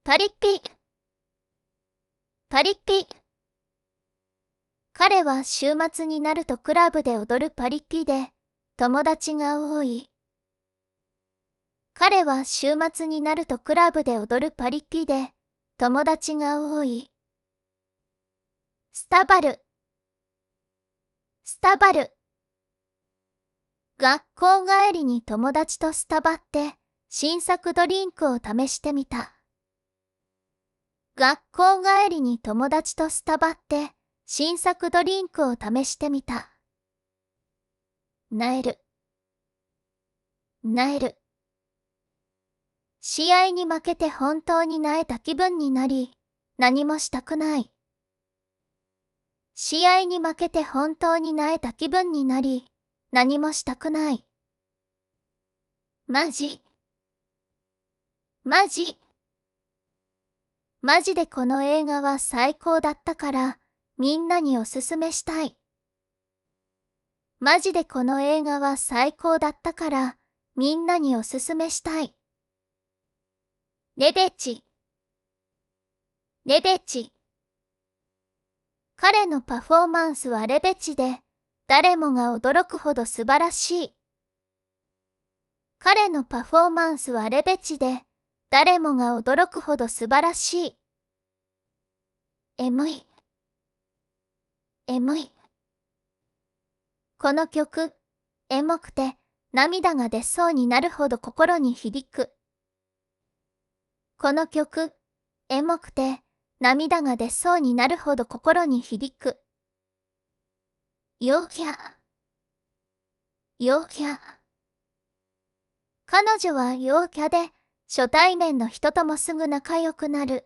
パリピ。パリピ。彼は週末になるとクラブで踊るパリピで、友達が多い。彼は週末になるとクラブで踊るパリピで、友達が多い。スタバル。スタバル。学校帰りに友達とスタバって新作ドリンクを試してみた。学校帰りに友達とスタバって新作ドリンクを試してみた。なえる。なえる。試合に負けて本当になえた気分になり、何もしたくない。試合に負けて本当になえた気分になり、何もしたくない。マジ。マジ。マジでこの映画は最高だったから、みんなにおすすめしたい。マジでこの映画は最高だったから、みんなにおすすめしたい。レベチ。レベチ。彼のパフォーマンスはレベチで、誰もが驚くほど素晴らしい。彼のパフォーマンスはレベチで、誰もが驚くほど素晴らしい。エモい。エモい。この曲、エモくて涙が出そうになるほど心に響く。この曲、エモくて涙が出そうになるほど心に響く。陽キャ。陽キャ。彼女は陽キャで初対面の人ともすぐ仲良くなる。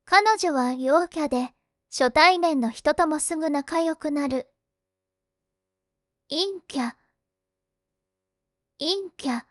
彼女は陽キャで初対面の人ともすぐ仲良くなる。陰キャ。陰キャ。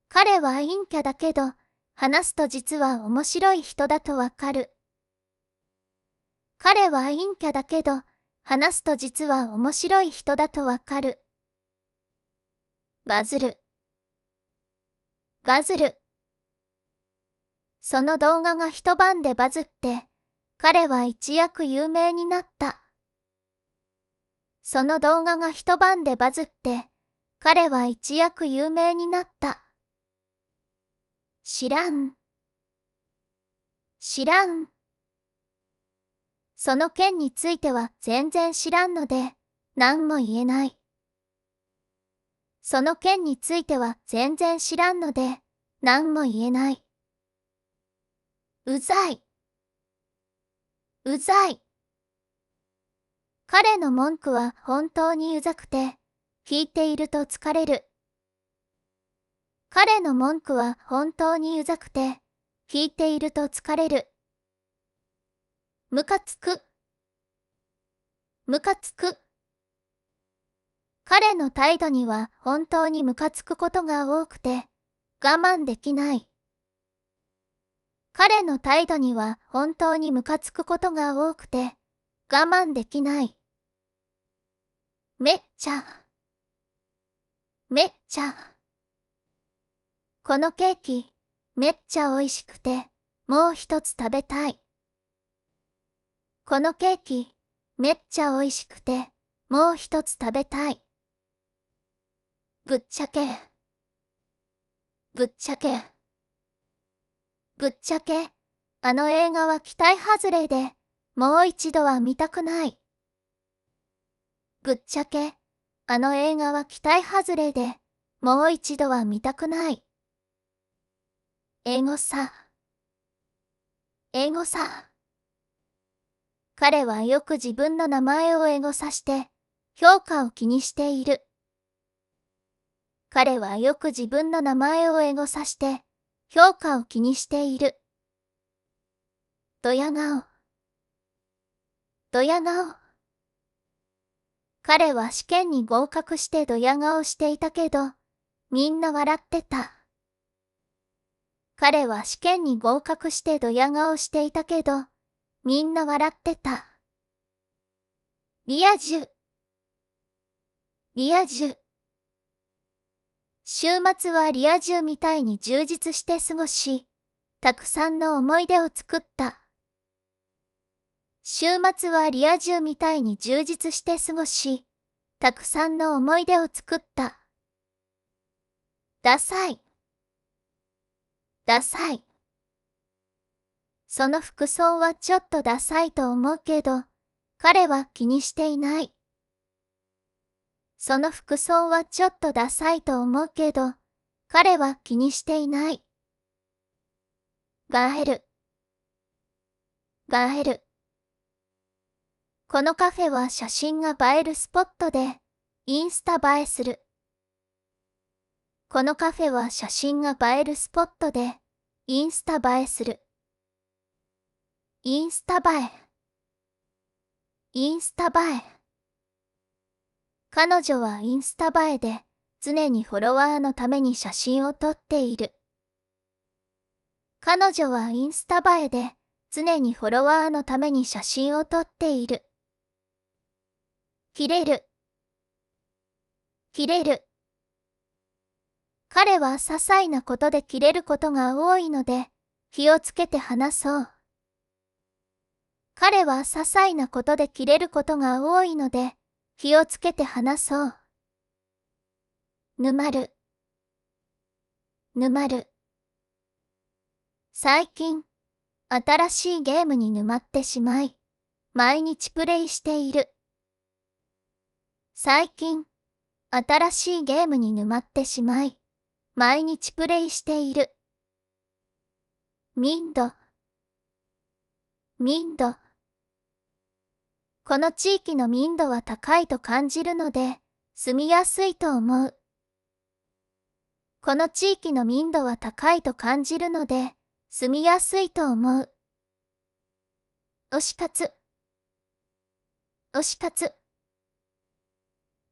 彼は陰キャだけど、話すと実は面白い人だとわかる。彼は陰キャだけど、話すと実は面白い人だとわかる。バズる。バズる。その動画が一晩でバズって、彼は一躍有名になった。その動画が一晩でバズって、彼は一躍有名になった。知らん。知らん。その件については全然知らんので、何も言えない。その件については全然知らんので、何も言えない。うざい。うざい。彼の文句は本当にうざくて、聞いていると疲れる。彼の文句は本当にうざくて、聞いていると疲れる。ムカつく。ムカつく。彼の態度には本当にムカつくことが多くて、我慢できない。彼の態度には本当にムカつくことが多くて、我慢できない。めっちゃ。めっちゃ。このケーキ、めっちゃ美味しくて、もう一つ食べたい。このケーキ、めっちゃ美味しくて、もう一つ食べたい。ぶっちゃけ。ぶっちゃけ。ぶっちゃけ、あの映画は期待外れで、もう一度は見たくない。ぶっちゃけ、あの映画は期待外れで、もう一度は見たくない。エゴサ。エゴサ。彼はよく自分の名前をエゴサして、評価を気にしている。彼はよく自分の名前をエゴサして、評価を気にしている。ドヤ顔。ドヤ顔。彼は試験に合格してドヤ顔していたけど、みんな笑ってた。彼は試験に合格してドヤ顔していたけど、みんな笑ってた。リア充。リア充。週末はリア充みたいに充実して過ごし、たくさんの思い出を作った。週末はリア充みたいに充実して過ごし、たくさんの思い出を作った。ダサい。ダサい。その服装はちょっとダサいと思うけど、彼は気にしていない。その服装はちょっとダサいと思うけど、彼は気にしていない。ガエル。ガエル。このカフェは写真が映えるスポットで、インスタ映えする。このカフェは写真が映えるスポットで、インスタ映えする。インスタ映え。インスタ映え。彼女はインスタ映えで、常にフォロワーのために写真を撮っている。彼女はインスタ映えで、常にフォロワーのために写真を撮っている。キレる。キレる。彼は些細なことでキレることが多いので、気をつけて話そう。彼は些細なことでキレることが多いので、気をつけて話そう。沼る。沼る。最近、新しいゲームに沼ってしまい、毎日プレイしている。最近、新しいゲームに沼ってしまい、毎日プレイしている。民度。民度。この地域の民度は高いと感じるので、住みやすいと思う。この地域の民度は高いと感じるので、住みやすいと思う。推し活。推し活。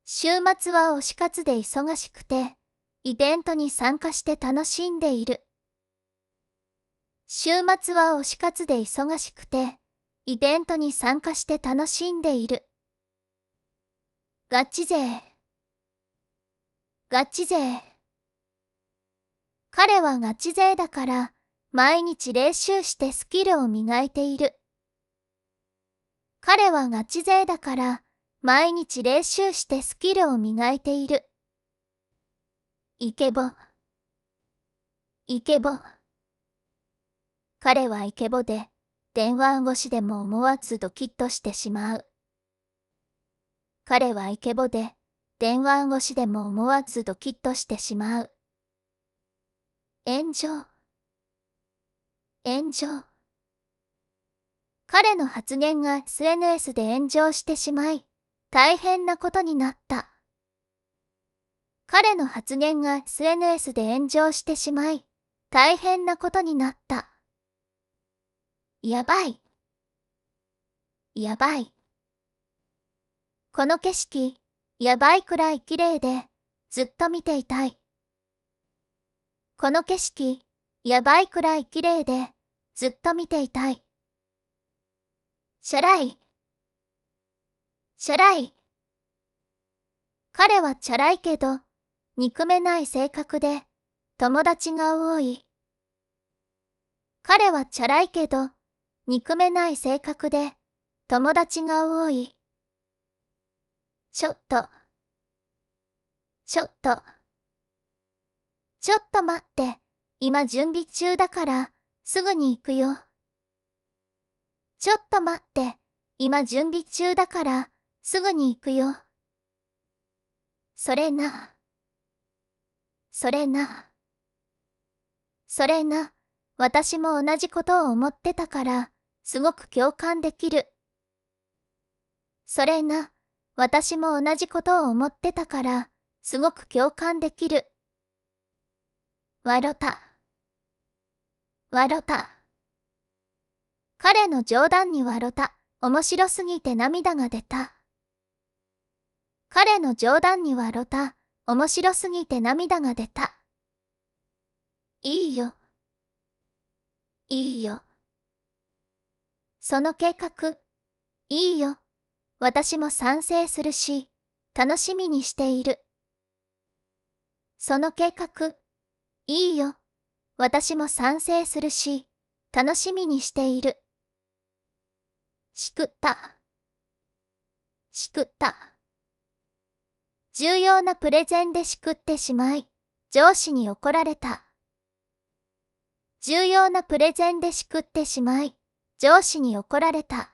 週末は推し活で忙しくて、イベントに参加して楽しんでいる。週末は推し活で忙しくて、イベントに参加して楽しんでいる。ガチ勢。ガチ勢。彼はガチ勢だから、毎日練習してスキルを磨いている。彼はガチ勢だから、毎日練習してスキルを磨いている。イケボ。イケボ。彼はイケボで、電話越しでも思わずドキッとしてしまう。彼はイケボで、電話越しでも思わずドキッとしてしまう。炎上。炎上。彼の発言が SNS で炎上してしまい、大変なことになった。彼の発言が SNS で炎上してしまい、大変なことになった。やばい。やばい。この景色、やばいくらい綺麗で、ずっと見ていたい。この景色、やばいくらい綺麗で、ずっと見ていたい。チャラい。チャラい。彼はチャラいけど、憎めない性格で、友達が多い。彼はチャラいけど、憎めない性格で、友達が多い。ちょっと。ちょっと。ちょっと待って、今準備中だから、すぐに行くよ。ちょっと待って、今準備中だから、すぐに行くよ。それな。それな。それな。私も同じことを思ってたから、すごく共感できる。それな。私も同じことを思ってたから、すごく共感できる。わろた。わろた。彼の冗談にわろた。面白すぎて涙が出た。彼の冗談にわろた。面白すぎて涙が出た。いいよ。いいよ。その計画、いいよ。私も賛成するし、楽しみにしている。その計画、いいよ。私も賛成するし、楽しみにしている。しくった。しくった。重要なプレゼンでしくってしまい、上司に怒られた。重要なプレゼンでしくってしまい、上司に怒られた。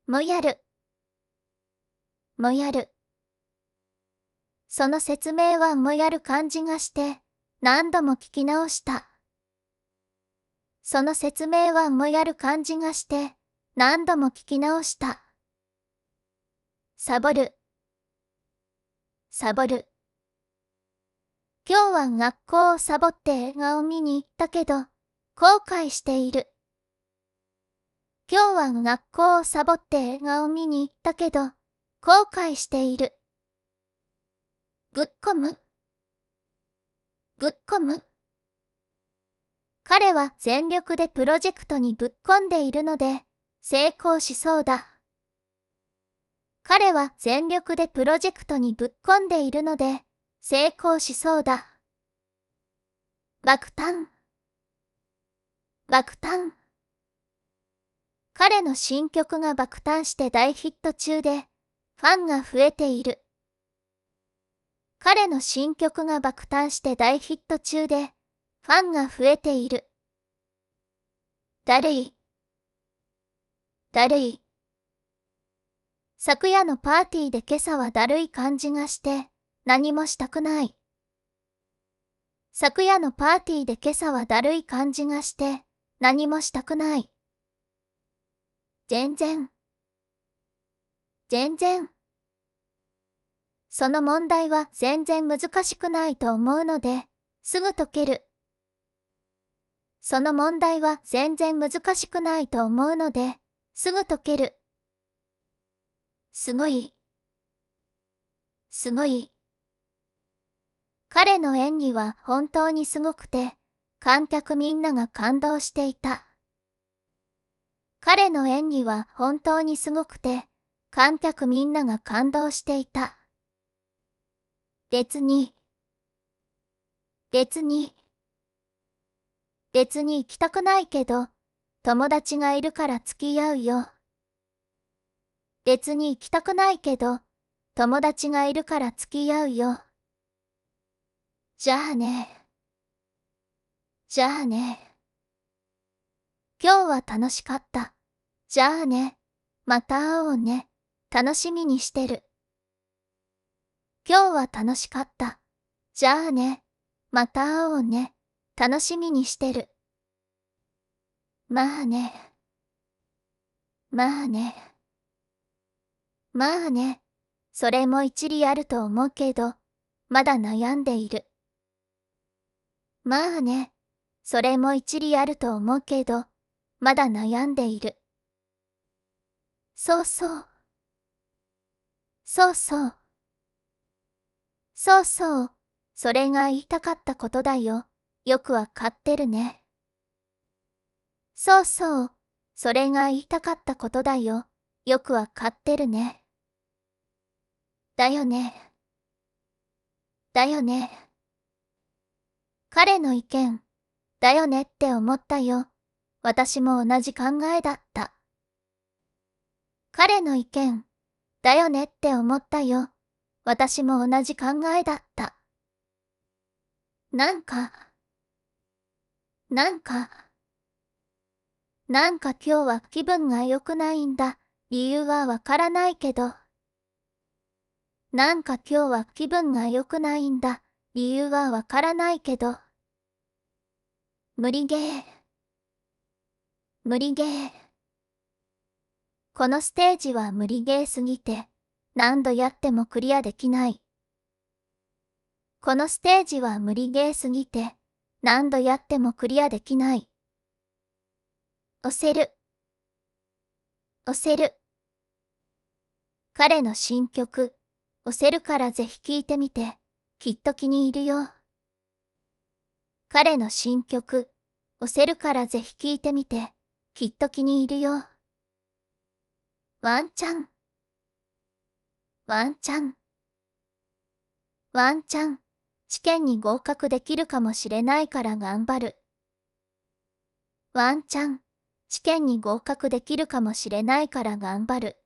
もやる。もやる。その説明はもやる感じがして、何度も聞き直した。その説明はもやる感じがして、何度も聞き直した。サボる。サボる。今日は学校をサボって映画を見に行ったけど、後悔している。今日は学校をサボって映画を見に行ったけど、後悔している。ぶっこむ。ぶっこむ。彼は全力でプロジェクトにぶっこんでいるので、成功しそうだ。彼は全力でプロジェクトにぶっこんでいるので、成功しそうだ。爆誕。爆誕。彼の新曲が爆誕して大ヒット中で、ファンが増えている。彼の新曲が爆誕して大ヒット中で、ファンが増えている。だるい。だるい。昨夜のパーティーで今朝はだるい感じがして、何もしたくない。昨夜のパーティーで今朝はだるい感じがして、何もしたくない。全然。全然。その問題は全然難しくないと思うので、すぐ解ける。その問題は全然難しくないと思うので、すぐ解ける。すごい。すごい。彼の演技は本当にすごくて、観客みんなが感動していた。彼の演技は本当にすごくて、観客みんなが感動していた。別に。別に。別に行きたくないけど、友達がいるから付き合うよ。別に行きたくないけど、友達がいるから付き合うよ。じゃあね。じゃあね。今日は楽しかった。じゃあね。また会おうね。楽しみにしてる。今日は楽しかった。じゃあね。また会おうね。楽しみにしてる。まあね。まあね。まあね。それも一理あると思うけど、まだ悩んでいる。まあね。それも一理あると思うけど、まだ悩んでいる。そうそう。そうそう。そうそう。それが言いたかったことだよ。よくわかってるね。そうそう。それが言いたかったことだよ。よくわかってるね。だよね。だよね。彼の意見、だよねって思ったよ。私も同じ考えだった。彼の意見、だよねって思ったよ。私も同じ考えだった。なんか今日は気分が良くないんだ。理由はわからないけど。なんか今日は気分が良くないんだ。理由はわからないけど。無理ゲー。無理ゲー。このステージは無理ゲーすぎて、何度やってもクリアできない。このステージは無理ゲーすぎて、何度やってもクリアできない。押せる。押せる。彼の新曲、押せるからぜひ聴いてみて、きっと気に入るよ。彼の新曲、押せるからぜひ聴いてみて、きっと気に入るよ。ワンチャン。ワンチャン。ワンチャン。試験に合格できるかもしれないから頑張る。ワンチャン、試験に合格できるかもしれないから頑張る。